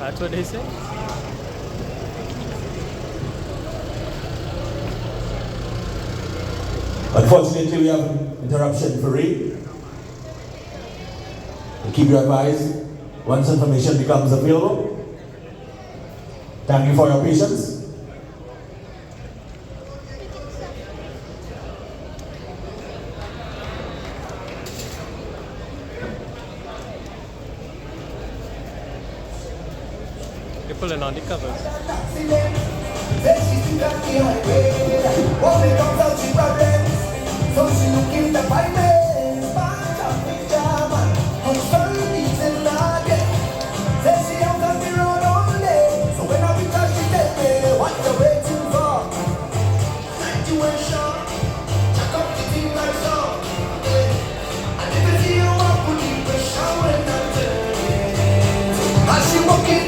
That's what they say. Unfortunately, we have interruption for rain. We'll keep you advised once information becomes available. Thank you for your patience. You're pulling on the covers. She walking